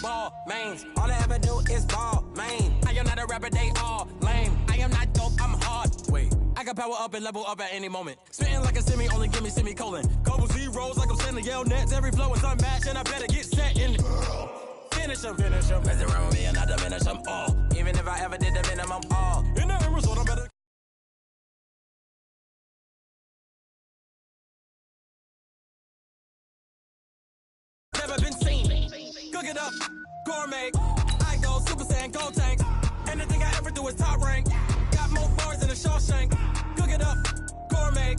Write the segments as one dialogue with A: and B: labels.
A: ball, mains. All I ever do is ball, main. I am not a rapper, they all lame. I am not dope, I'm hard. Wait, I can power up and level up at any moment. Spitting like a semi, only give me semicolon. Couple zeros like I'm sending yell nets. Every flow is unmatched, and I better get set in. Finish them. Mess around with me and I diminish them all. Even if I ever did the minimum, all. In the end result, I'm better. Never been seen. Cook it up, gourmet. I go Super Saiyan, gold tanks. Anything I ever do is top rank. Got more bars than a Shawshank. Cook it up, gourmet.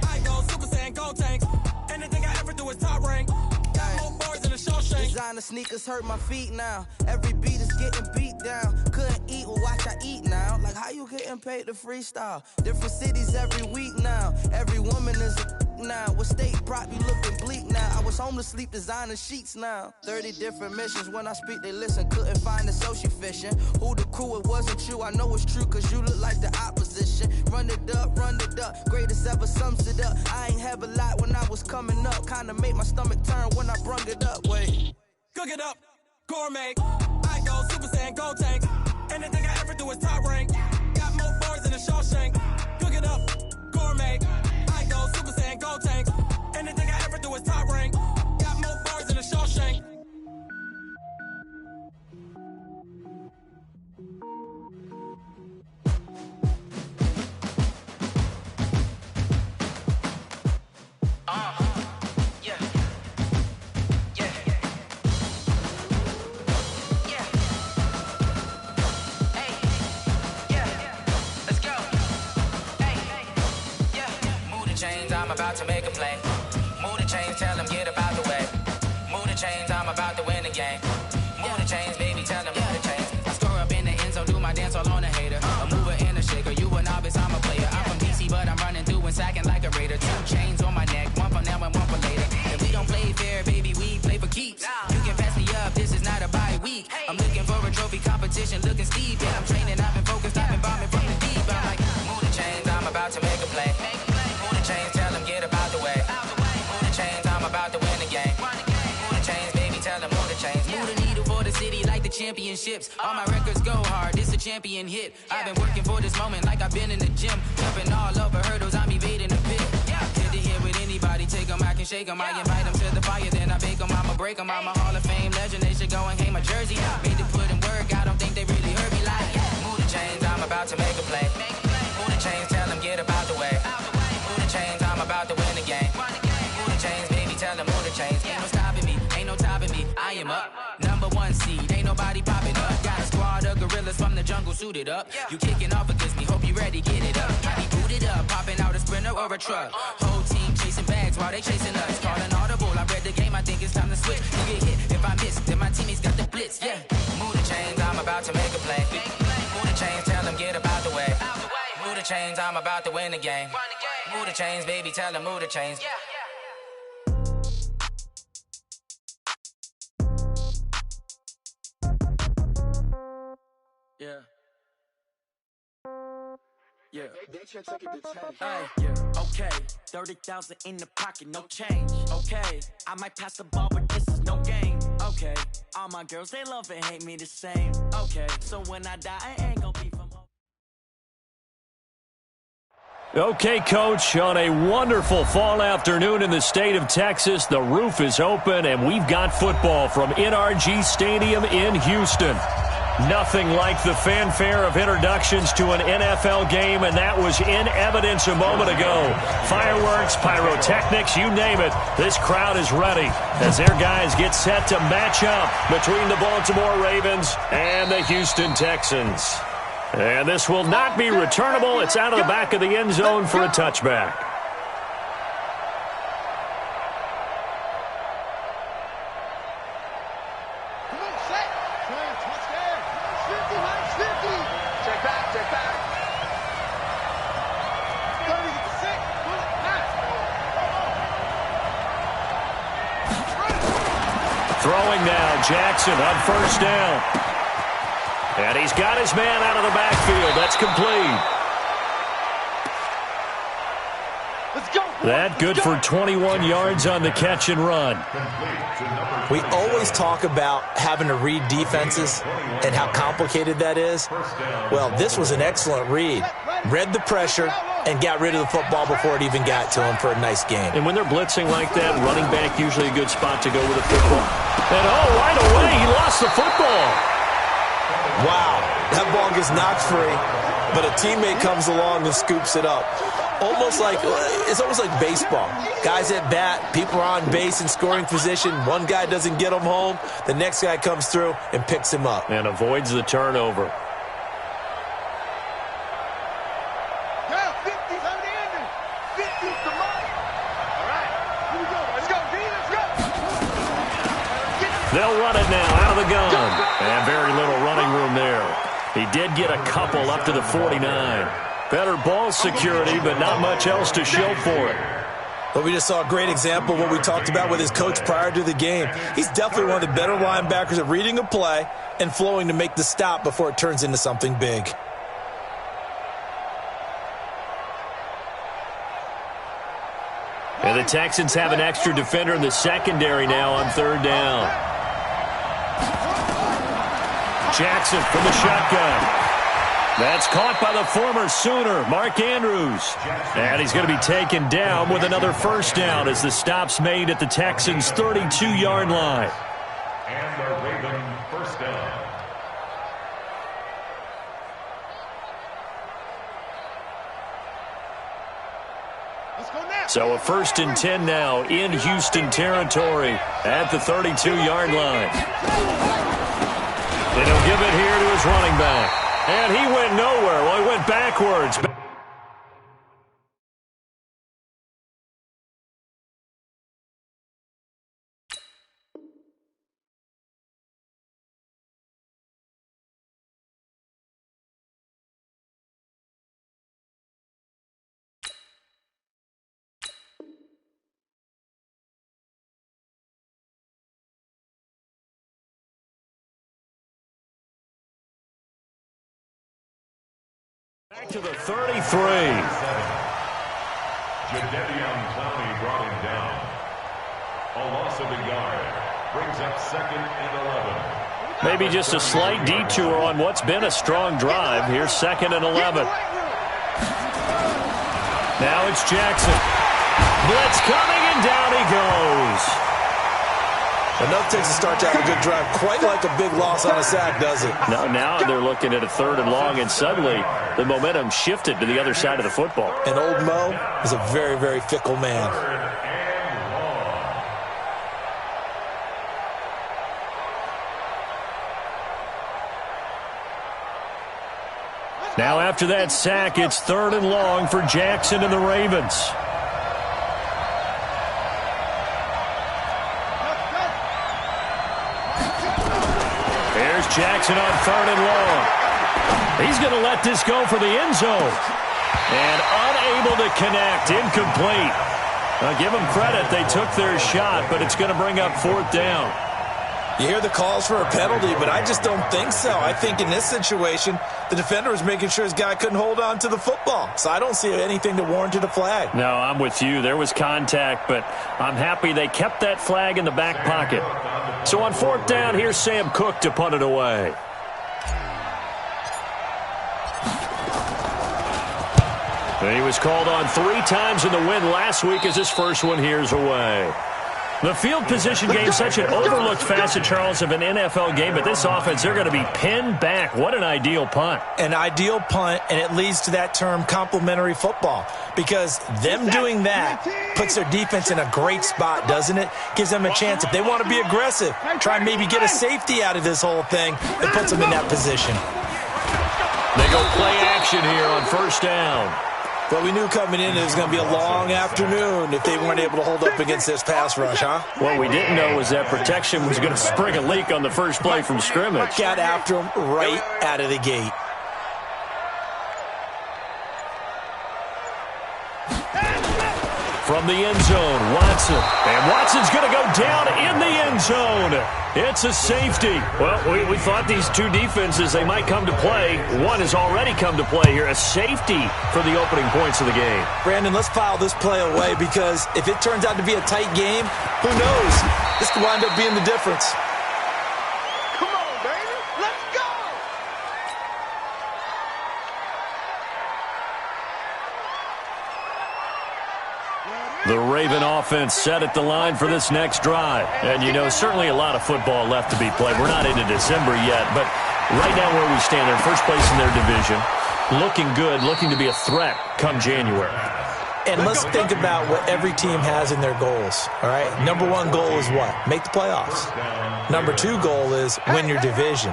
A: I go Super Saiyan, gold tanks. Anything I ever do is top rank. Got more bars than a Shawshank.
B: Designer sneakers hurt my feet now. Every beat is getting beat down. Couldn't eat, well watch I eat now. Like how you getting paid to freestyle? Different cities every week now. Every woman is a now. What state prop you looking bleak now? I was home to sleep designing sheets now. 30 different missions. When I speak they listen. Couldn't find it so she fishing. Who the crew? It wasn't you. I know it's true cause you look like the opposition. Run it up. Greatest ever sums it up. I ain't have a lot when I was coming up. Kinda made my stomach turn when I brung it up. Wait.
A: Cook it up, gourmet. I go Super Saiyan, gold tank. Anything I ever do is top rank. Got more bars than a Shawshank. Cook it up, gourmet. I go Super Saiyan, gold tank. Anything I ever do is top rank. Got more bars than a Shawshank.
C: I'm about to make a play. Move the chains, tell them get about the way. Move the chains, I'm about to win the game. Move the chains, baby, tell them move the chains. I score up in the end zone, do my dance all on a hater. A mover and a shaker, you a novice, I'm a player. I'm from DC, but I'm running through and sacking like a raider. 2 chains on my neck, one for now and one for later. And we don't play fair, baby, we play for keeps. You can pass me up, this is not a bye week. I'm looking for a trophy competition, looking steep. And I'm training, I've been focused, I've been bombing from the deep. I'm like, move the chains, I'm about to make a play. Move the chains, tell them get about the way. Move the chains, I'm about to win the game. Move the chains, baby, tell them move the chains. Move the needle for the city like the championships. All my records go hard, this a champion hit. I've been working for this moment like I've been in the gym. Jumping all over hurdles, I'm evading the pit. Good to hear with anybody, take them, I can shake them. I invite them to the fire, then I bake them, I'ma break them. I'm a Hall of Fame legend, they should go and hang my jersey. Made to put in work, I don't think they really heard me like. Move the chains, I'm about to make a play. Move the chains, tell them get about the way. Move the chains, I'm about to win the game. Move the chains, baby, tell them move the chains. Ain't no stopping me, ain't no topping me. I am up, #1 seed, ain't nobody popping up. Got a squad of gorillas from the jungle suited up. You kicking off against me, hope you ready, get it up. I be booted up, popping out a Sprinter or a truck. Whole team chasing bags while they chasing us. Call an audible, I read the game, I think it's time to switch. You get hit, if I miss, then my teammates got the blitz, yeah. Move the chains, I'm about to make a play. Move the chains, tell them get about the way. Move the chains, I'm about to win the game. Move the chains, baby, tell them move the chains.
A: Yeah. Okay, 30,000 in the pocket, no change. Okay, I might pass the ball, but this is no game. Okay, all my girls, they love and hate me the same. Okay, so when I die, I ain't gonna be from home.
D: Okay, Coach, on a wonderful fall afternoon in the state of Texas, the roof is open, and we've got football from NRG Stadium in Houston. Nothing like the fanfare of introductions to an NFL game, and that was in evidence a moment ago. Fireworks, pyrotechnics, you name it. This crowd is ready as their guys get set to match up between the Baltimore Ravens and the Houston Texans. And this will not be returnable. It's out of the back of the end zone for a touchback. Throwing now, Jackson on first down. And he's got his man out of the backfield. That's complete.
E: Let's go.
D: That good for 21 yards on the catch and run.
E: We always talk about having to read defenses and how complicated that is. Well, this was an excellent read. Read the pressure and got rid of the football before it even got to him for a nice gain.
D: And when they're blitzing like that, running back usually a good spot to go with the football. And right away, he lost the football.
E: Wow, that ball gets knocked free, but a teammate comes along and scoops it up. It's almost like baseball. Guys at bat, people are on base in scoring position. One guy doesn't get him home. The next guy comes through and picks him up.
D: And avoids the turnover. They'll run it now out of the gun. And very little running room there. He did get a couple up to the 49. Better ball security, but not much else to show for it.
E: But we just saw a great example of what we talked about with his coach prior to the game. He's definitely one of the better linebackers at reading a play and flowing to make the stop before it turns into something big.
D: And the Texans have an extra defender in the secondary now on third down. Jackson from the shotgun. That's caught by the former Sooner, Mark Andrews. And he's going to be taken down with another first down as the stop's made at the Texans' 32-yard line.
F: And the Raven first down.
D: So a 1st and 10 now in Houston territory at the 32-yard line. And he'll give it here to his running back. And he went nowhere. Well, he went backwards. Back to the 33.
F: Jadeveon Clowney brought him down. A loss of a yard. Brings up 2nd and 11.
D: Maybe just a slight detour on what's been a strong drive. Here's 2nd and 11. Now it's Jackson. Blitz coming, and down he goes.
E: Enough takes to start to have a good drive. Quite like a big loss on a sack, does it?
D: No, now they're looking at a 3rd and long, and suddenly the momentum shifted to the other side of the football.
E: And old Mo is a very, very fickle man.
D: Now after that sack, it's 3rd and long for Jackson and the Ravens. There's Jackson on 3rd and long. He's going to let this go for the end zone. And unable to connect, incomplete. Now give them credit, they took their shot, but it's going to bring up 4th down.
E: You hear the calls for a penalty, but I just don't think so. I think in this situation, the defender was making sure his guy couldn't hold on to the football. So I don't see anything to warrant a flag.
D: No, I'm with you. There was contact, but I'm happy they kept that flag in the back pocket. So on 4th down, here's Sam Cook to punt it away. And he was called on 3 times in the win last week as his first one here's away. The field position game, such an overlooked facet, Charles, of an NFL game, but this offense, they're going to be pinned back. What an ideal punt.
E: An ideal punt, and it leads to that term complementary football, because them doing that puts their defense in a great spot, doesn't it? Gives them a chance. If they want to be aggressive, try and maybe get a safety out of this whole thing, it puts them in that position.
D: They go play action here on 1st down.
E: Well, we knew coming in it was going to be a long afternoon if they weren't able to hold up against this pass rush, huh?
D: What we didn't know was that protection was going to spring a leak on the first play from scrimmage.
E: Got after him right out of the gate.
D: From the end zone, Watson. And Watson's going to go down in the end zone. It's a safety.
G: Well, we thought these two defenses, they might come to play. One has already come to play here. A safety for the opening points of the game.
E: Brandon, let's file this play away because if it turns out to be a tight game, who knows? This could wind up being the difference.
H: Come on, baby. Let's go.
D: The Raven offense set at the line for this next drive. And, you know, certainly a lot of football left to be played. We're not into December yet, but right now where we stand, they're in first place in their division. Looking good, looking to be a threat come January.
E: And let's think about what every team has in their goals, all right? Number one goal is what? Make the playoffs. Number two goal is win your division.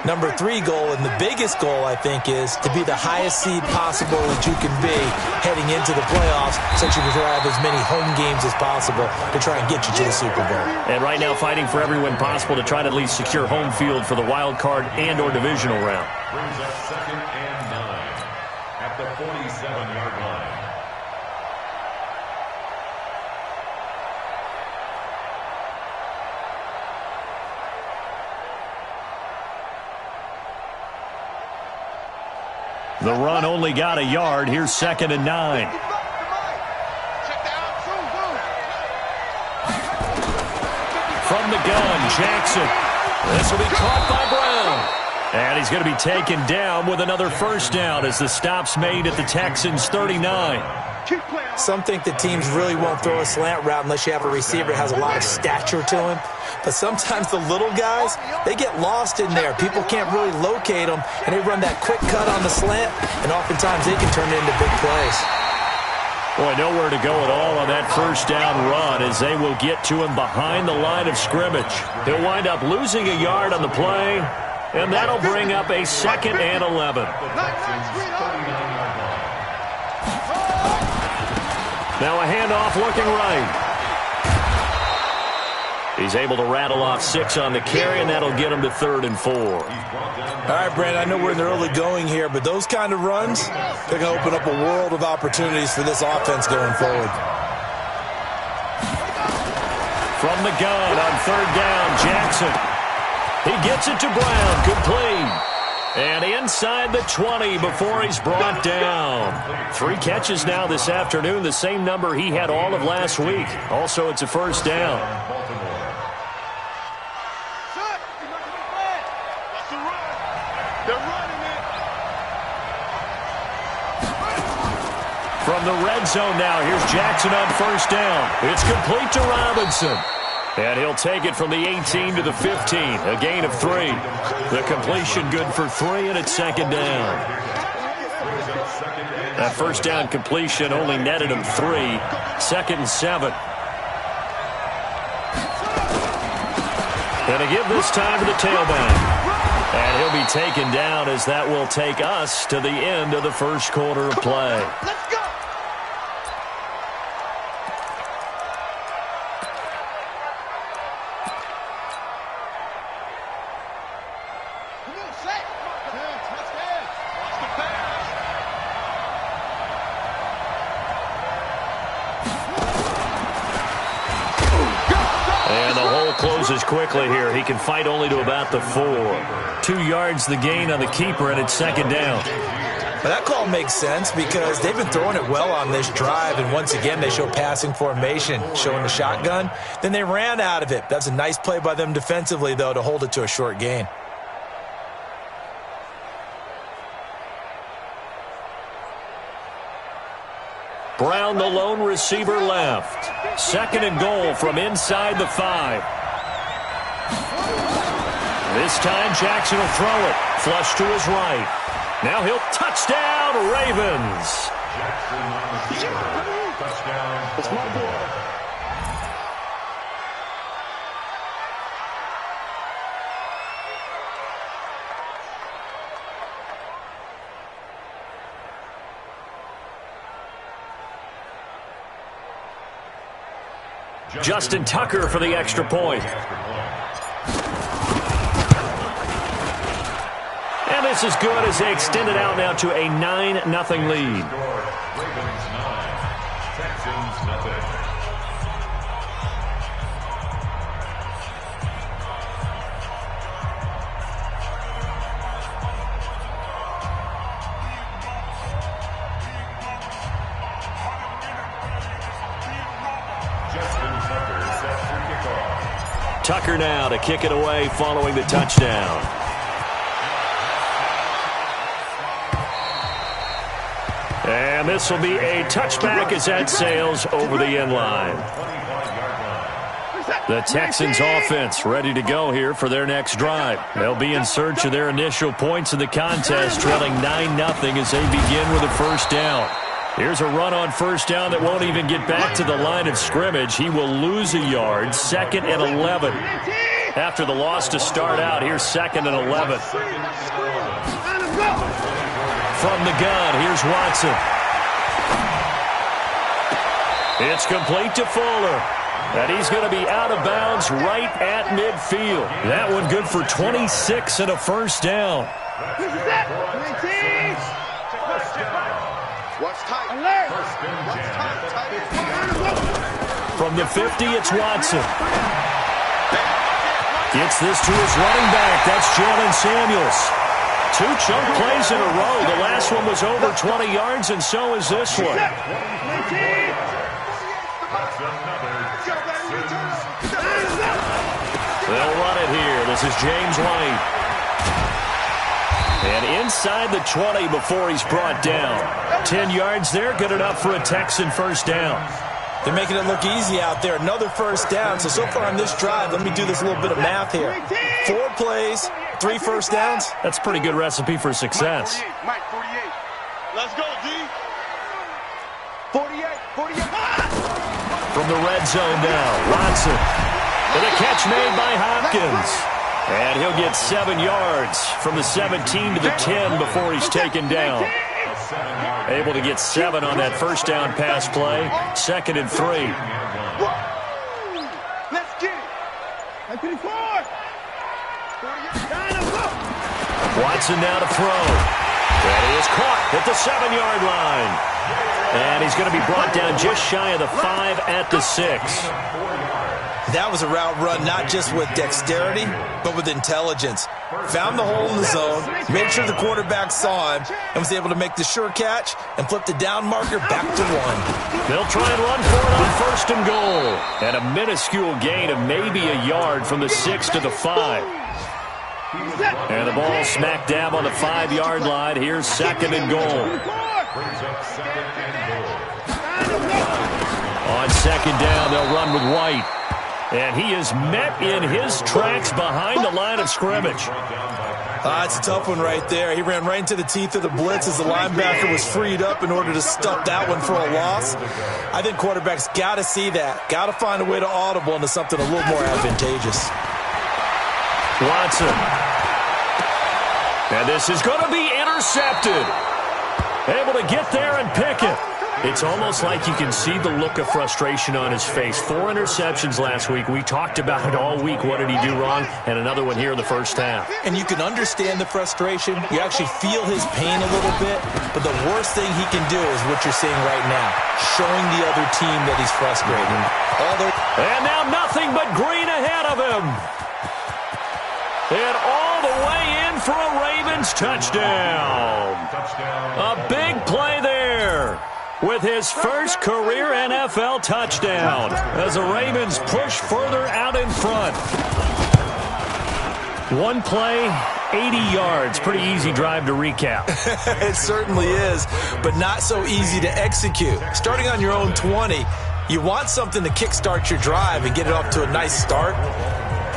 E: Number three goal, and the biggest goal, I think, is to be the highest seed possible that you can be heading into the playoffs so that you can have as many home games as possible to try and get you to the Super Bowl.
D: And right now fighting for every win possible to try to at least secure home field for the wild card and or divisional round.
F: Brings up 2nd and 9 at the 47-yard line.
D: The run only got a yard. Here's 2nd and 9. From the gun, Jackson. This will be caught by Brown. And he's going to be taken down with another first down as the stop's made at the Texans' 39.
E: Some think that teams really won't throw a slant route unless you have a receiver that has a lot of stature to him. But sometimes the little guys, they get lost in there. People can't really locate them, and they run that quick cut on the slant, and oftentimes they can turn it into big plays.
D: Boy, nowhere to go at all on that first down run as they will get to him behind the line of scrimmage. He'll wind up losing a yard on the play, and that'll bring up a 2nd and 11. Now a handoff looking right. He's able to rattle off 6 on the carry, and that'll get him to 3rd and 4.
E: All right, Brandon, I know we're in the early going here, but those kind of runs, they're going to open up a world of opportunities for this offense going forward.
D: From the gun on 3rd down, Jackson. He gets it to Brown, complete. And inside the 20 before he's brought down. 3 catches now this afternoon, the same number he had all of last week. Also, it's a first down. From the red zone now, here's Jackson on first down. It's complete to Robinson. And he'll take it from the 18 to the 15, a gain of 3. The completion good for 3, and it's 2nd down. That first down completion only netted him 3, 2nd and 7. And to give this time to the tailback. And he'll be taken down as that will take us to the end of the first quarter of play.
H: Let's go.
D: Closes quickly here. He can fight only to about the 4. 2 yards the gain on the keeper, and it's 2nd down.
E: But that call makes sense because they've been throwing it well on this drive, and once again they show passing formation, showing the shotgun. Then they ran out of it. That's a nice play by them defensively, though, to hold it to a short gain.
D: Brown, the lone receiver, left. 2nd and goal from inside the 5. This time Jackson will throw it. Flush to his right. Now he'll touchdown, Ravens. Justin Tucker for the extra point. And this is good as they extend it out now to a 9-0 lead.
F: Texans nothing.
D: Tucker now to kick it away following the touchdown. And this will be a touchback as that sails over the end line. The Texans offense ready to go here for their next drive. They'll be in search of their initial points in the contest, trailing 9-0 as they begin with a first down. Here's a run on first down that won't even get back to the line of scrimmage. He will lose a yard, 2nd and 11. After the loss to start out, here's 2nd and 11. From the gun, here's Watson. It's complete to Fuller. And he's going to be out of bounds right at midfield. That one good for 26 and a first down. From the 50, it's Watson. Gets this to his running back. That's Jalen Samuels. 2 chunk plays in a row. The last one was over 20 yards, and so is this one. They'll run it here. This is James White. And inside the 20 before he's brought down. 10 yards there, good enough for a Texan first down.
E: They're making it look easy out there. Another first down. So far on this drive, let me do this little bit of math here. 4 plays, 3 first downs.
D: That's a pretty good recipe for success.
H: Mike 48. Let's go, D. 48.
D: From the red zone now, Watson. With a catch made by Hopkins. And he'll get 7 yards from the 17 to the 10 before he's taken down. Able to get 7 on that first down pass play. 2nd and 3.
H: Let's get it.
D: Watson now to throw. And he is caught at the 7-yard line. And he's going to be brought down just shy of the 5 at the 6.
E: That was a route run not just with dexterity, but with intelligence. Found the hole in the zone, made sure the quarterback saw him, and was able to make the sure catch and flip the down marker back to 1.
D: They'll try and run for it on 1st and goal. And a minuscule gain of maybe a yard from the 6 to the 5. And the ball smack dab on the 5-yard line. Here's 2nd and goal. On 2nd down, they'll run with White. And he is met in his tracks behind the line of scrimmage.
E: It's a tough one right there. He ran right into the teeth of the blitz as the linebacker was freed up in order to stuff that one for a loss. I think quarterbacks got to see that. Got to find a way to audible into something a little more advantageous.
D: Watson. And this is going to be intercepted. Able to get there and pick it. It's almost like you can see the look of frustration on his face. 4 interceptions last week. We talked about it all week. What did he do wrong? And another one here in the first half.
E: And you can understand the frustration. You actually feel his pain a little bit. But the worst thing he can do is what you're seeing right now, showing the other team that he's frustrated.
D: And now nothing but green ahead of him. And all the way in for a Ravens touchdown. A big play there with his first career NFL touchdown as the Ravens push further out in front. 1 play, 80 yards. Pretty easy drive to recap.
E: It certainly is, but not so easy to execute. Starting on your own 20, you want something to kickstart your drive and get it off to a nice start.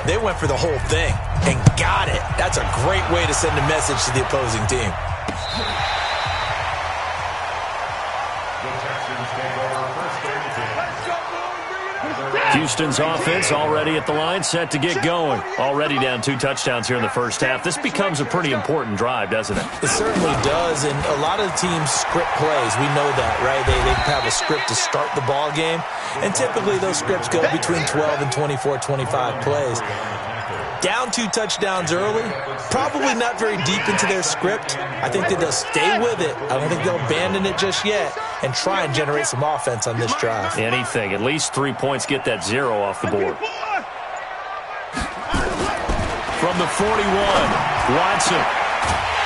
E: They went for the whole thing and got it. That's a great way to send a message to the opposing team.
D: Houston's offense already at the line, set to get going. Already down 2 touchdowns here in the first half. This becomes a pretty important drive, doesn't it?
E: It certainly does, and a lot of teams script plays. We know that, right? They have a script to start the ball game, and typically those scripts go between 12 and 24, 25 plays. Down 2 touchdowns early, probably not very deep into their script. I think that they'll stay with it. I don't think they'll abandon it just yet and try and generate some offense on this drive.
G: Anything. At least 3 points, get that 0 off the board. From the 41, Watson.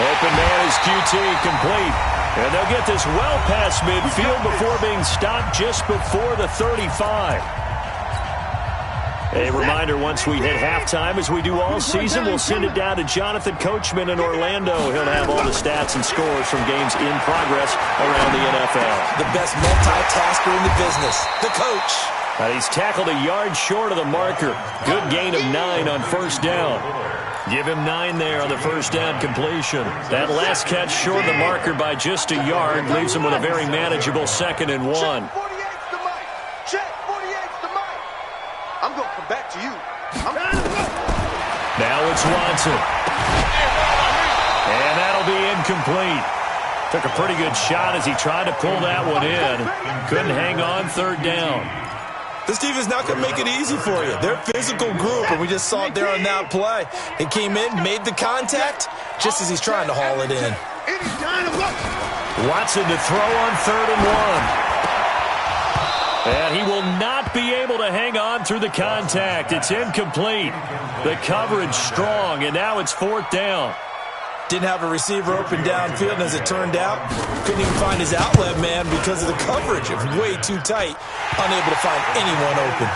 G: Open man is QT, complete. And they'll get this well past midfield before being stopped just before the 35. A reminder, once we hit halftime, as we do all season, we'll send it down to Jonathan Coachman in Orlando. He'll have all the stats and scores from games in progress around the NFL.
E: The best multitasker in the business, the coach.
G: He's tackled a yard short of the marker. Good gain of 9 on first down. Give him 9 there on the first down completion. That last catch short of the marker by just a yard leaves him with a very manageable 2nd and 1.
H: Check 48's the mic. Check 48's the mic. I'm going to come back to you.
G: Now it's Watson. And that'll be incomplete. Took a pretty good shot as he tried to pull that one in. Couldn't hang on 3rd down.
E: This defense is not going to make it easy for you. They're a physical group, and we just saw it there on that play. It came in, made the contact, just as he's trying to haul it in.
G: Watson to throw on 3rd and 1. And he will not be able to hang on through the contact. It's incomplete. The coverage strong, and now it's 4th down.
E: Didn't have a receiver open downfield, and as it turned out, couldn't even find his outlet man because of the coverage. It was way too tight, unable to find anyone open.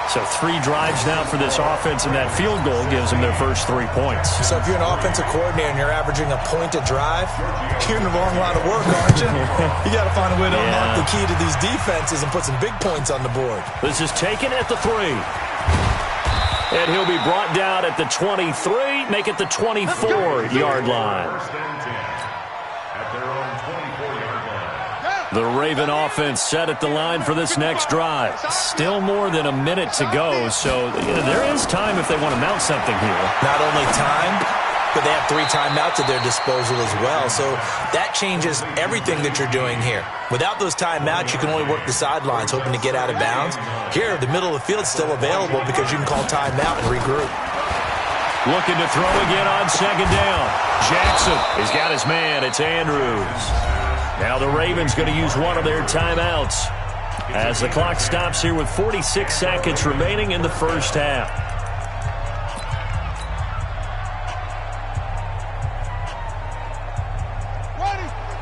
G: So 3 drives now for this offense, and that field goal gives them their first 3 points.
E: So if you're an offensive coordinator and you're averaging a point a drive, you're in the wrong line of work, aren't you? You got to find a way to unlock the key to these defenses and put some big points on the board.
G: This is taken at the 3. And he'll be brought down at the 23, make it the 24-yard line. The Raven offense set at the line for this next drive. Still more than a minute to go, so there is time if they want to mount something here.
E: Not only time, but they have 3 timeouts at their disposal as well. So that changes everything that you're doing here. Without those timeouts, you can only work the sidelines, hoping to get out of bounds. Here, the middle of the field is still available because you can call timeout and regroup.
G: Looking to throw again on 2nd down. Jackson has got his man. It's Andrews. Now the Ravens going to use one of their timeouts as the clock stops here with 46 seconds remaining in the first half.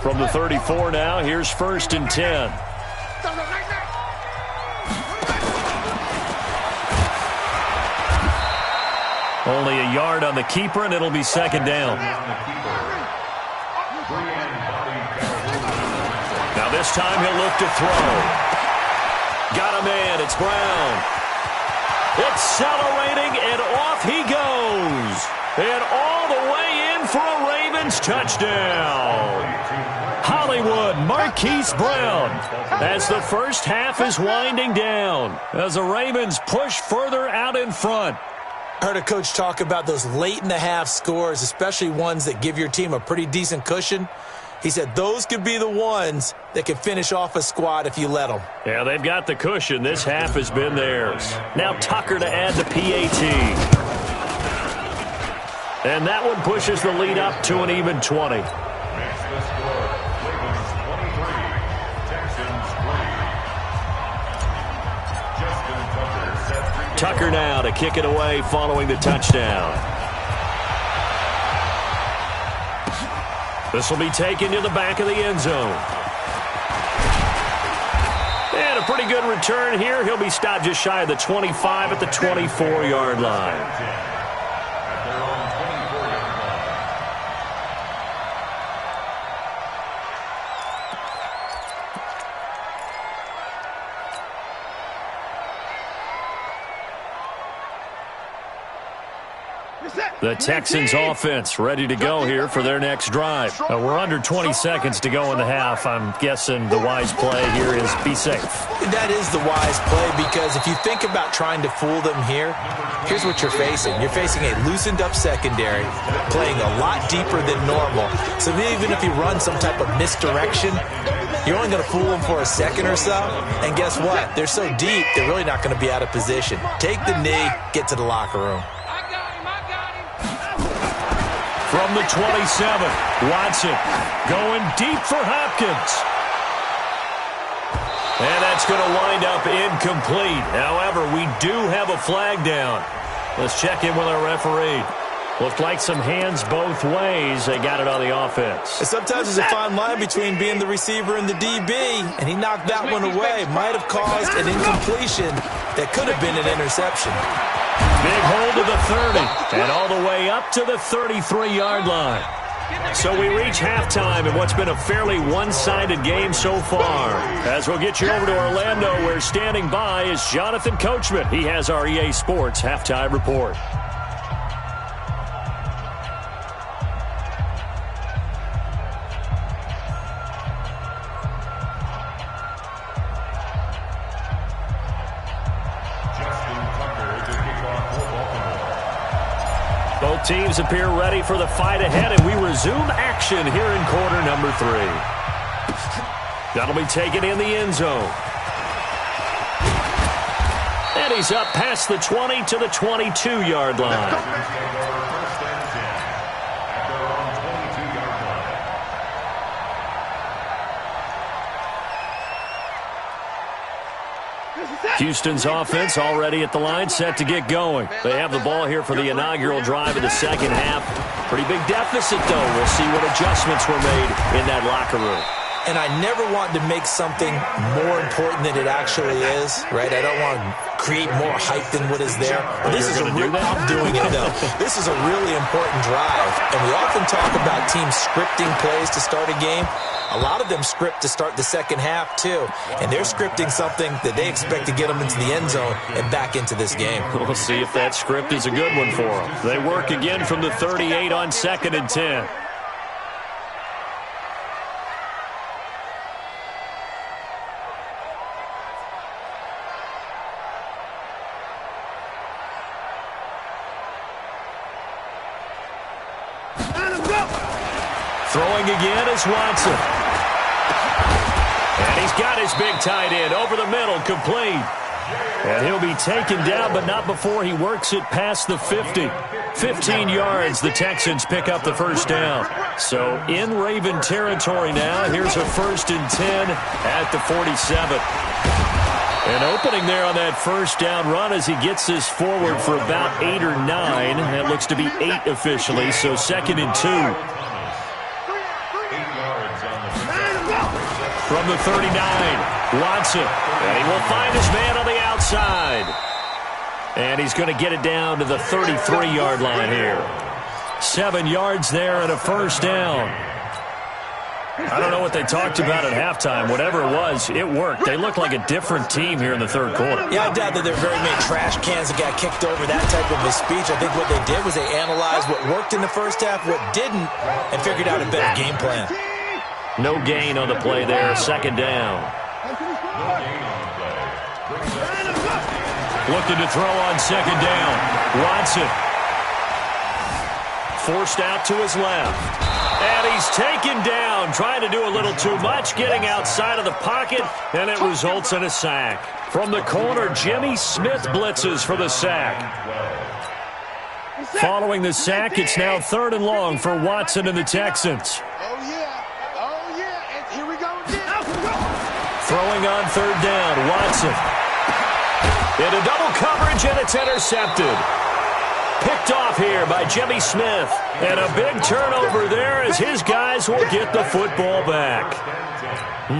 G: From the 34 now, here's 1st and 10. Only a yard on the keeper, and it'll be 2nd down. Now this time he'll look to throw. Got a man, it's Brown. Accelerating, and off he goes. And all the way in for a Ravens touchdown. Hollywood, Marquise Brown, as the first half is winding down, as the Ravens push further out in front.
E: I heard a coach talk about those late-in-the-half scores, especially ones that give your team a pretty decent cushion. He said those could be the ones that could finish off a squad if you let them.
G: Yeah, they've got the cushion. This half has been theirs. Now Tucker to add the PAT. And that one pushes the lead up to an even 20. Tucker now to kick it away following the touchdown. This will be taken to the back of the end zone. And a pretty good return here. He'll be stopped just shy of the 25 at the 24-yard line. The Texans offense ready to go here for their next drive. We're under 20 seconds to go in the half. I'm guessing the wise play here is be safe.
E: That is the wise play, because if you think about trying to fool them here, here's what you're facing. You're facing a loosened up secondary, playing a lot deeper than normal. So even if you run some type of misdirection, you're only going to fool them for a second or so. And guess what? They're so deep, they're really not going to be out of position. Take the knee, get to the locker room.
D: From the 27, Watson going deep for Hopkins. And that's going to wind up incomplete. However, we do have a flag down. Let's check in with our referee. Looked like some hands both ways. They got it on the offense.
E: Sometimes there's a fine line between being the receiver and the DB, and he knocked that one away. Might have caused an incompletion that could have been an interception.
D: Big hold to the 30, and all the way up to the 33-yard line. So we reach halftime in what's been a fairly one-sided game so far. As we'll get you over to Orlando, where standing by is Jonathan Coachman. He has our EA Sports halftime report. Both teams appear ready for the fight ahead, and we resume action here in quarter number 3. That'll be taken in the end zone. And he's up past the 20 to the 22-yard line. Houston's offense already at the line, set to get going. They have the ball here for the inaugural drive of the second half. Pretty big deficit, though. We'll see what adjustments were made in that locker room.
E: And I never want to make something more important than it actually is, right? I don't want to create more hype than what is there. This is I'm doing it, though. This is a really important drive. And we often talk about teams scripting plays to start a game. A lot of them script to start the second half, too. And they're scripting something that they expect to get them into the end zone and back into this game.
D: We'll see if that script is a good one for them. They work again from the 38 on 2nd and 10. Throwing again is Watson. And he's got his big tight end over the middle, complete. And he'll be taken down, but not before he works it past the 50. 15 yards, the Texans pick up the first down. So in Raven territory now, here's a 1st and 10 at the 47. An opening there on that first down run as he gets this forward for about 8 or 9. That looks to be 8 officially, so 2nd and 2. From the 39, Watson, and he will find his man on the outside. And he's going to get it down to the 33-yard line here. 7 yards there and a first down. I don't know what they talked about at halftime. Whatever it was, it worked. They looked like a different team here in the third quarter.
E: Yeah, I doubt that there are very many trash cans that got kicked over, that type of a speech. I think what they did was they analyzed what worked in the first half, what didn't, and figured out a better game plan.
D: No gain on the play there, 2nd down. Looking to throw on 2nd down. Watson. Forced out to his left. And he's taken down, trying to do a little too much, getting outside of the pocket, and it results in a sack. From the corner, Jimmy Smith blitzes for the sack. Following the sack, it's now 3rd and long for Watson and the Texans. Throwing on 3rd down, Watson. Into double coverage, and it's intercepted. Picked off here by Jimmy Smith. And a big turnover there as his guys will get the football back.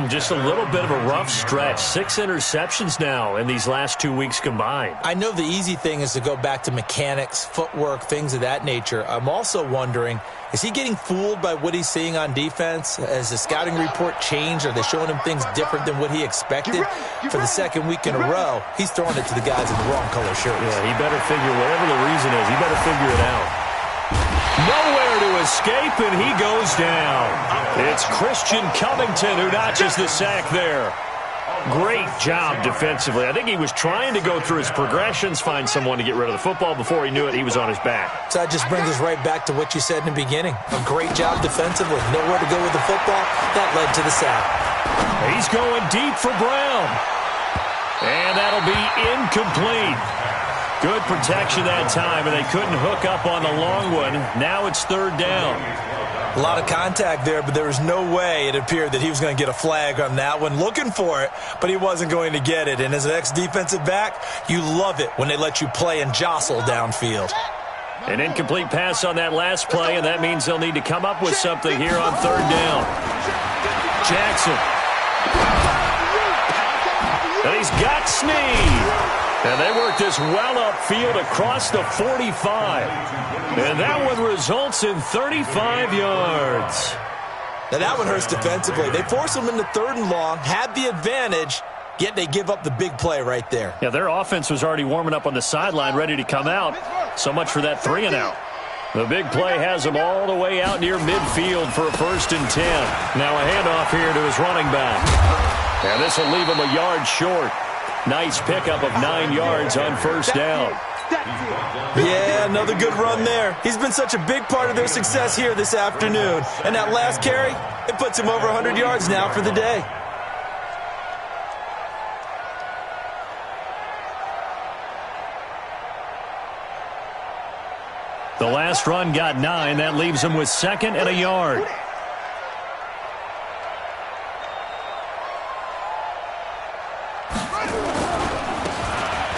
D: Just a little bit of a rough stretch. 6 interceptions now in these last 2 weeks combined.
E: I know the easy thing is to go back to mechanics, footwork, things of that nature. I'm also wondering, is he getting fooled by what he's seeing on defense? Has the scouting report changed? Are they showing him things different than what he expected? For the 2nd week in a row, he's throwing it to the guys in the wrong color shirts.
D: Yeah, he better figure, whatever the reason is, he better figure it out. Nowhere to escape, and he goes down. It's Christian Covington who notches the sack there. Great job defensively. I think he was trying to go through his progressions, find someone to get rid of the football. Before he knew it, he was on his back.
E: So that just brings us right back to what you said in the beginning. A great job defensively. Nowhere to go with the football. That led to the sack.
D: He's going deep for Brown. And that'll be incomplete. Good protection that time, and they couldn't hook up on the long one. Now it's third down.
E: A lot of contact there, but there was no way it appeared that he was going to get a flag on that one. Looking for it, but he wasn't going to get it. And as an ex-defensive back, you love it when they let you play and jostle downfield.
D: An incomplete pass on that last play, and that means they'll need to come up with something here on third down. Jackson. And he's got Snead. And they work this well upfield across the 45. And that one results in 35 yards.
E: Now that one hurts defensively. They force them into third and long, had the advantage, yet they give up the big play right there.
D: Yeah, their offense was already warming up on the sideline, ready to come out. So much for that 3-and-out. The big play has them all the way out near midfield for a 1st and 10. Now a handoff here to his running back. And this will leave him a yard short. Nice pickup of 9 yards on first down.
E: Yeah, another good run there. He's been such a big part of their success here this afternoon. And that last carry, it puts him over 100 yards now for the day.
D: The last run got 9. That leaves him with 2nd and a yard.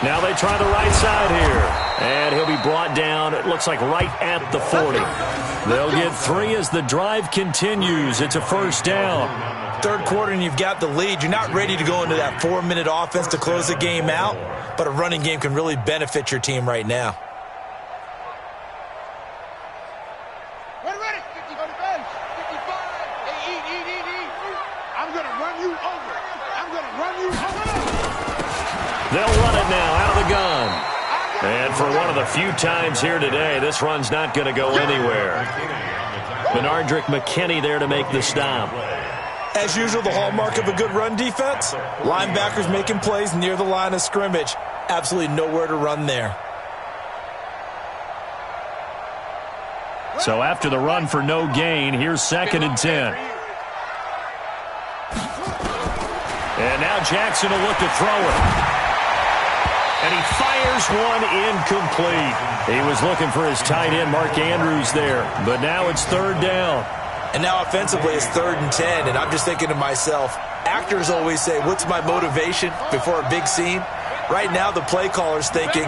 D: Now they try the right side here. And he'll be brought down, it looks like right at the 40. They'll get 3 as the drive continues. It's a 1st down.
E: Third quarter and you've got the lead. You're not ready to go into that 4-minute offense to close the game out. But a running game can really benefit your team right now.
D: They'll run it now out of the gun. And for one of the few times here today, this run's not going to go anywhere. Benardrick McKinney there to make the stop.
E: As usual, the hallmark of a good run defense, linebackers making plays near the line of scrimmage. Absolutely nowhere to run there.
D: So after the run for no gain, here's 2nd and 10. And now Jackson will look to throw it. And he fires one incomplete. He was looking for his tight end, Mark Andrews, there. But now it's 3rd down.
E: And now offensively it's 3rd and 10. And I'm just thinking to myself, actors always say, what's my motivation before a big scene? Right now the play caller's thinking,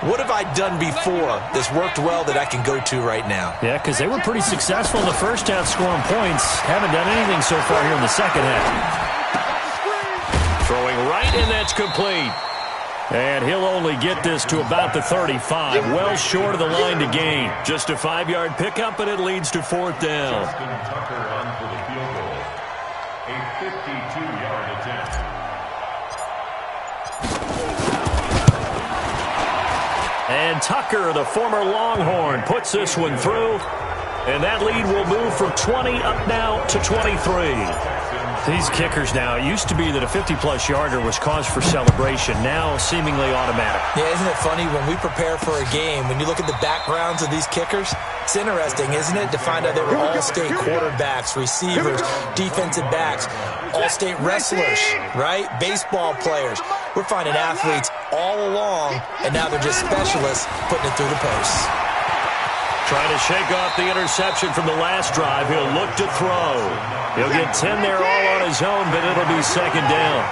E: what have I done before that's worked well that I can go to right now?
D: Yeah, because they were pretty successful in the first half scoring points. Haven't done anything so far here in the second half. Throwing right, and that's complete. And he'll only get this to about the 35, well short of the line to gain. Just a 5-yard pickup, and it leads to 4th down.
F: Tucker on for the field goal. A 52-yard attempt.
D: And Tucker, the former Longhorn, puts this one through. And that lead will move from 20 up now to 23. These kickers now, it used to be that a 50-plus yarder was cause for celebration. Now seemingly automatic.
E: Yeah, isn't it funny when we prepare for a game, when you look at the backgrounds of these kickers, it's interesting, isn't it, to find out they were all-state quarterbacks, receivers, defensive backs, all-state wrestlers, right? Baseball players. We're finding athletes all along, and now they're just specialists putting it through the posts.
D: Trying to shake off the interception from the last drive. He'll look to throw. He'll get 10 there all on his own, but it'll be 2nd down.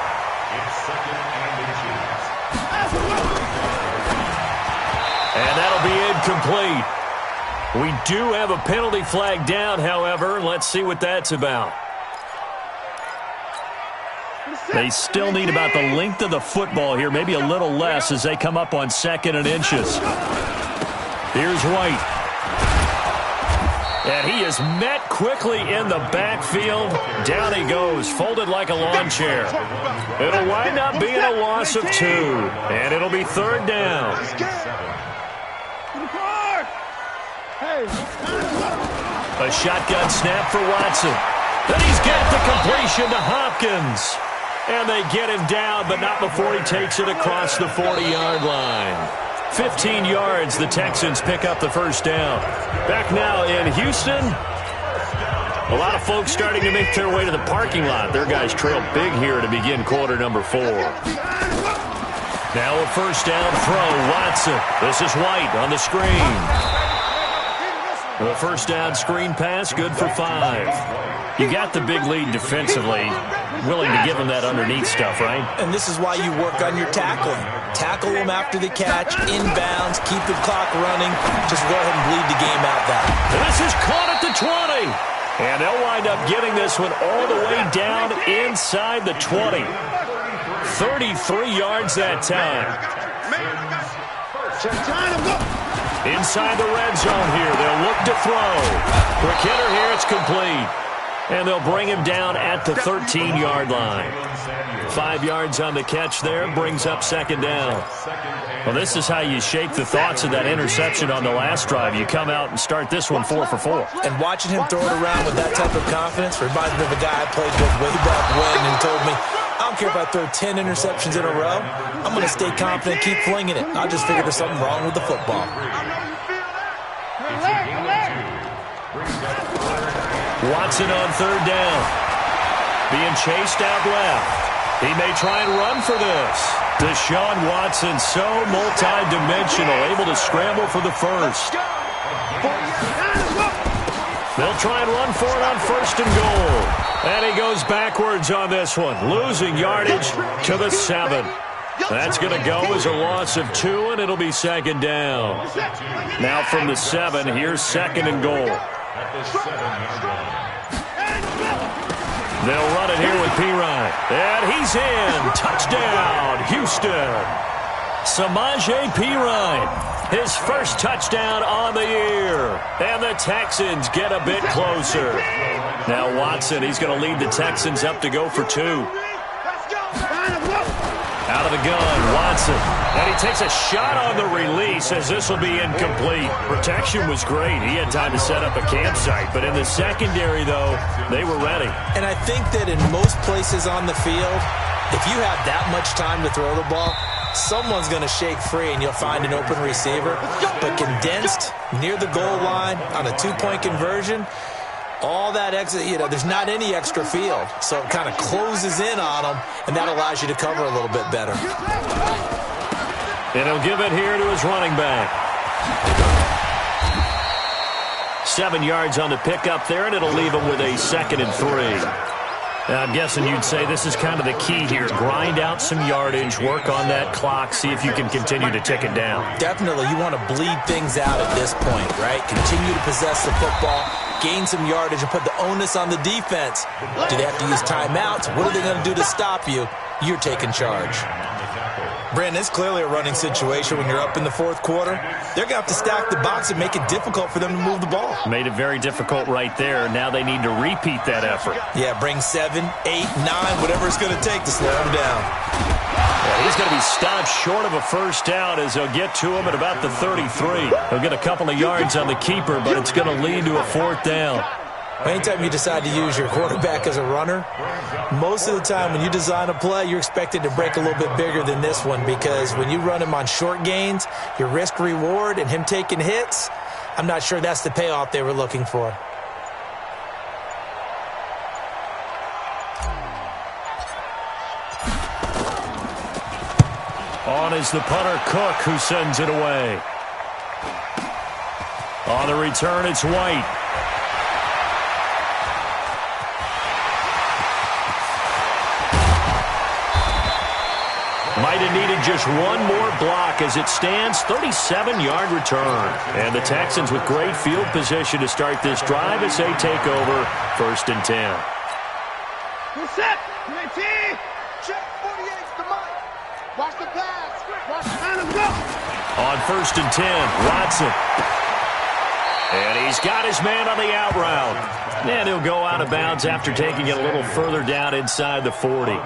D: And that'll be incomplete. We do have a penalty flag down, however. Let's see what that's about. They still need about the length of the football here, maybe a little less as they come up on 2nd and inches. Here's White. And he is met quickly in the backfield. Down he goes, folded like a lawn chair. It'll wind up being a loss of 2. And it'll be 3rd down. A shotgun snap for Watson. Then he's got the completion to Hopkins. And they get him down, but not before he takes it across the 40-yard line. 15 yards, the Texans pick up the 1st down. Back now in Houston. A lot of folks starting to make their way to the parking lot. Their guys trail big here to begin quarter number 4. Now a first down throw, Watson. This is White on the screen. The first down screen pass, good for 5. You got the big lead defensively. Willing to give them that underneath stuff, right?
E: And this is why you work on your tackling. Tackle them after the catch, inbounds, keep the clock running. Just go ahead and bleed the game out that.
D: This is caught at the 20. And they'll wind up getting this one all the way down inside the 20. 33 yards that time. Inside the red zone here. They'll look to throw. Quick hitter here. It's complete. And they'll bring him down at the 13-yard line. 5 yards on the catch there. Brings up second down. Well, this is how you shape the thoughts of that interception on the last drive. You come out and start this one 4 for 4.
E: And watching him throw it around with that type of confidence reminds me of a guy I played with way back when who told me, I don't care if I throw 10 interceptions in a row. I'm going to stay confident, keep flinging it. I just figured there's something wrong with the football.
D: Watson on third down. Being chased out left. He may try and run for this. Deshaun Watson, so multi-dimensional, able to scramble for the first. They'll try and run for it on first and goal. And he goes backwards on this one, losing yardage to the 7. That's going to go as a loss of 2, and it'll be second down. Now from the 7, here's second and goal. They'll run it here with Pirine. And he's in. Touchdown, Houston. Samaje Pirine, his first touchdown on the year. And the Texans get a bit closer. Now Watson, he's going to lead the Texans up to go for 2. Out of the gun, Watson. And he takes a shot on the release as this will be incomplete. Protection was great. He had time to set up a campsite. But in the secondary, though, they were ready.
E: And I think that in most places on the field, if you have that much time to throw the ball, someone's going to shake free and you'll find an open receiver. But condensed, near the goal line, on a 2-point conversion, all that extra, there's not any extra field. So it kind of closes in on them, and that allows you to cover a little bit better.
D: And he'll give it here to his running back. 7 yards on the pickup there, and it'll leave him with a 2nd and 3. Now, I'm guessing you'd say this is kind of the key here. Grind out some yardage, work on that clock, see if you can continue to tick it down.
E: Definitely. You want to bleed things out at this point, right? Continue to possess the football, gain some yardage, and put the onus on the defense. Do they have to use timeouts? What are they going to do to stop you? You're taking charge. Brandon, it's clearly a running situation when you're up in the 4th quarter. They're going to have to stack the box and make it difficult for them to move the ball.
D: Made it very difficult right there. Now they need to repeat that effort.
E: Yeah, bring 7, 8, 9, whatever it's going to take to slow him down.
D: Yeah, he's going to be stopped short of a first down as they'll get to him at about the 33. He'll get a couple of yards on the keeper, but it's going to lead to a 4th down.
E: Anytime you decide to use your quarterback as a runner, most of the time when you design a play, you're expected to break a little bit bigger than this one, because when you run him on short gains, your risk-reward and him taking hits, I'm not sure that's the payoff they were looking for.
D: On is the punter, Cook, who sends it away. On the return, it's White. Might have needed just one more block as it stands. 37-yard return. And the Texans with great field position to start this drive as they take over 1st and 10.
H: Set. Check 48's the mic. Watch the pass. Watch the go.
D: On 1st and 10, Watson. And he's got his man on the out route. And he'll go out of bounds after taking it a little further down inside the 40.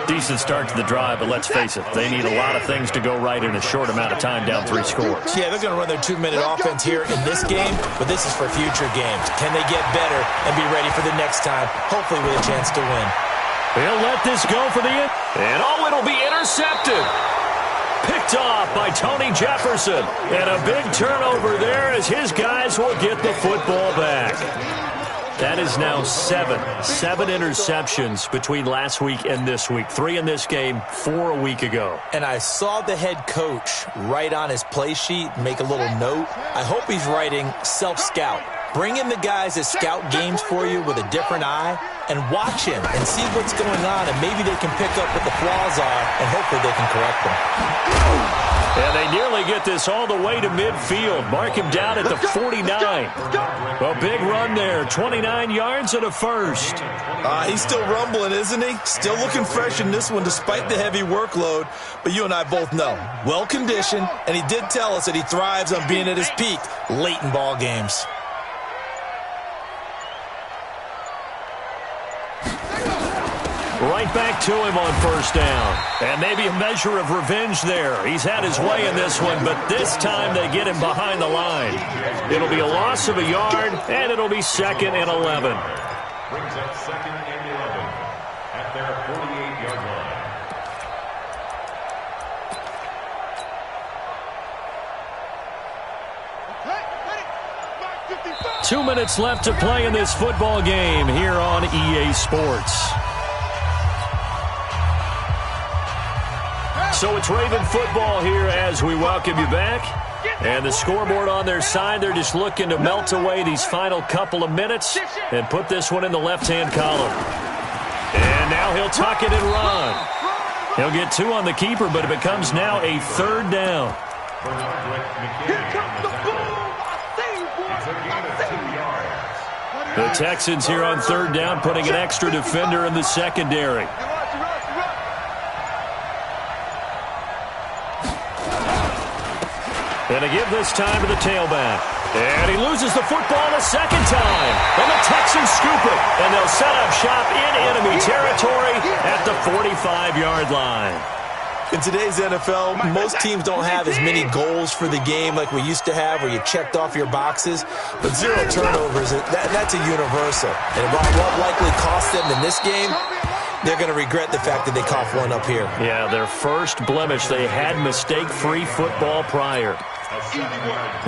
D: Decent start to the drive, but let's face it, they need a lot of things to go right in a short amount of time, down 3 scores.
E: Yeah, they're going to run their 2-minute offense here in this game, but this is for future games. Can they get better and be ready for the next time, hopefully with a chance to win?
D: He'll let this go for the end. And it'll be intercepted. Picked off by Tony Jefferson. And a big turnover there as his guys will get the football back. That is now 7 interceptions between last week and this week. 3 in this game, 4 a week ago.
E: And I saw the head coach write on his play sheet, make a little note. I hope he's writing self-scout. Bring in the guys that scout games for you with a different eye and watch him and see what's going on, and maybe they can pick up what the flaws are, and hopefully they can correct them.
D: And they nearly get this all the way to midfield. Mark him down at the 49. A big run there, 29 yards and a first.
E: He's still rumbling, isn't he? Still looking fresh in this one despite the heavy workload. But you and I both know, well-conditioned, and he did tell us that he thrives on being at his peak late in ball games.
D: Right back to him on first down. And maybe a measure of revenge there. He's had his way in this one, but this time they get him behind the line. It'll be a loss of a yard, and it'll be 2nd and 11.
F: Brings up 2nd and 11 at their 48-yard line.
D: 2 minutes left to play in this football game here on EA Sports. So it's Raven football here as we welcome you back. And the scoreboard on their side, they're just looking to melt away these final couple of minutes and put this one in the left-hand column. And now he'll tuck it and run. He'll get 2 on the keeper, but it becomes now a 3rd down. The Texans here on 3rd down, putting an extra defender in the secondary. And a give this time to the tailback. And he loses the football a second time. And the Texans scoop it. And they'll set up shop in enemy territory at the 45-yard line.
E: In today's NFL, most teams don't have as many goals for the game like we used to have where you checked off your boxes. But 0 turnovers, that's a universal. And what likely cost them in this game, they're going to regret the fact that they coughed one up here.
D: Yeah, their first blemish. They had mistake-free football prior.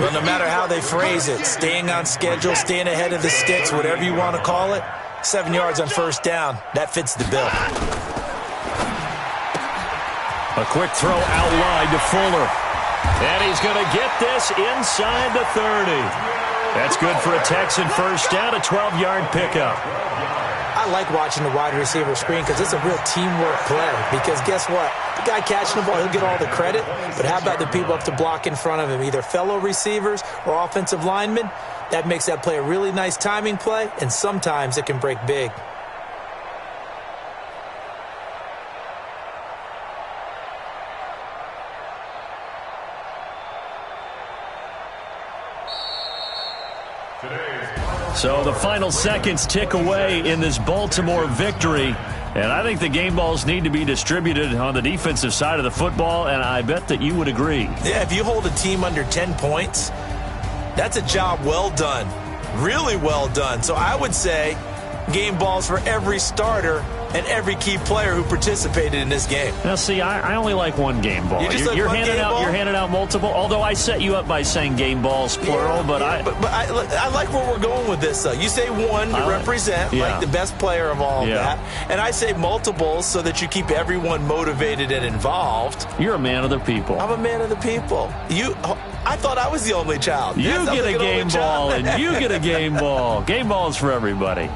E: Well, no matter how they phrase it, staying on schedule, staying ahead of the sticks, whatever you want to call it, 7 yards on first down, that fits the bill.
D: A quick throw out wide to Fuller. And he's going to get this inside the 30. That's good for a Texan first down, a 12-yard pickup.
E: I like watching the wide receiver screen because it's a real teamwork play. Because guess what? The guy catching the ball, he'll get all the credit. But how about the people up to block in front of him, either fellow receivers or offensive linemen? That makes that play a really nice timing play, and sometimes it can break big.
D: So the final seconds tick away in this Baltimore victory. And I think the game balls need to be distributed on the defensive side of the football, and I bet that you would agree.
E: Yeah, if you hold a team under 10 points, that's a job well done. Really well done. So I would say game balls for every starter and every key player who participated in this game.
D: Now, see, I only like one game ball. You're handing out multiple, although I set you up by saying game balls, plural. But I
E: like where we're going with this, though. You say one to represent, like the best player of all of that. And I say multiples so that you keep everyone motivated and involved.
D: You're a man of the people.
E: I'm a man of the people. I thought I was the only child.
D: You get a game ball, and you get a game ball. Game balls for everybody.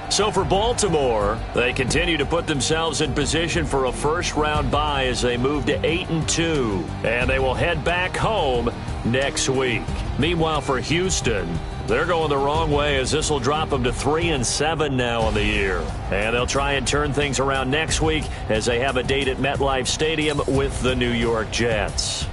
D: So for Baltimore, they continue to put themselves in position for a first-round bye as they move to 8-2, and they will head back home next week. Meanwhile, for Houston, they're going the wrong way as this will drop them to 3-7 now on the year. And they'll try and turn things around next week as they have a date at MetLife Stadium with the New York Jets.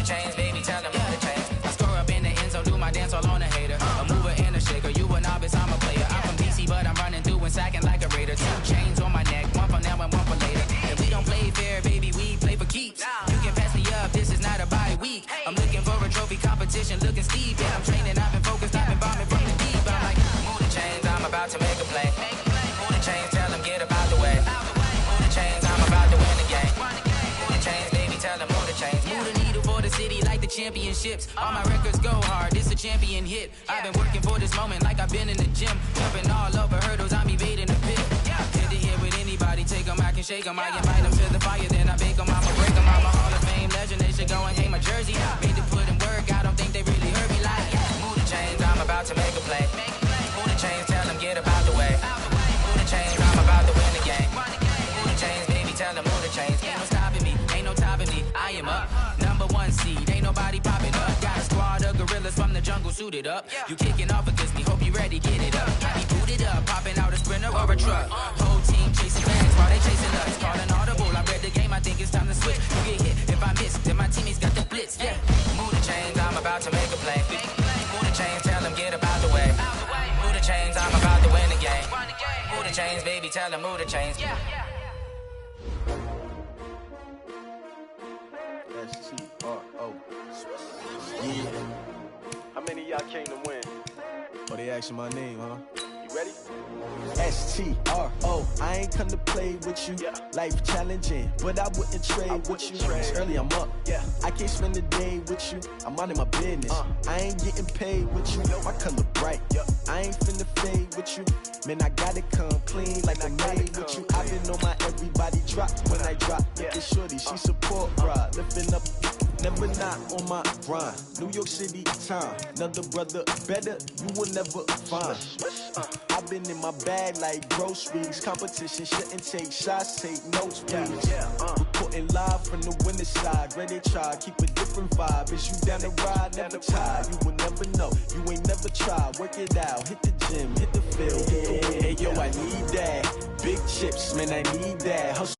C: Chains, baby, tell them the chains. I score up in the end zone, do my dance all on a hater. A mover and a shaker, you about to make a play. Move the chains, tell them get about the way. Move the chains, I'm about to win the game. Move the chains, baby, tell them move the chains. Move the needle for the city like the championships. All my records go hard, this a champion hit. I've been working for this moment like I've been in the gym. Jumping all over hurdles, I'm evading the pit. Hit the hit with anybody, take them, I can shake them. I invite them to the fire, then I bake them, I'ma break them. I'm a Hall of Fame legend, they should go and hang my jersey. Made to put in work, I don't think they really heard me like. Move the chains, I'm about to make a play. Move the chains, tell them get about the way. Move the chains, I'm about to win the game. Move the chains, baby, tell them move the chains. Ain't no stopping me, ain't no topping me. I am up, #1 seed, ain't nobody popping up. Got a squad of gorillas from the jungle suited up. You kicking off against me, hope you ready, get it up. I be booted up, popping out a sprinter or a truck. Whole team chasing bags while they chasing us. Calling audible, I read the game, I think it's time to switch. You get hit, if I miss, then my teammates got the blitz. Yeah, move the chains, I'm about to make a play. Move the chains, tell them get about the way. Move the chains, I'm about to win the game. Move the chains, baby, tell them move the chains.
I: S-T-R-O. Yeah. How many of y'all came to win? Oh, they asking my name, huh? You ready? S-T-R-O. I ain't come to play with you. Life challenging, but I wouldn't trade with you. It's early, I'm up. I can't spend the day with you. I'm out of my business. I ain't getting paid with you. My color bright. I ain't finna fade with you. Man, I gotta come clean like I made with you. I've been on my everybody drop when I drop. Look at shorty, she support ride. Lifting up, never not on my grind. New York City time. Another brother better, you will never find. I've been in my bag like groceries. Competition shouldn't take shots, take notes, please. Reporting live from the winning side. Ready to try, keep a different vibe. Is you down the ride, never tired. You will never know, you ain't never tried. Work it out, hit the gym, hit the field. Hey yo, I need that. Big chips, man, I need that. Hustle.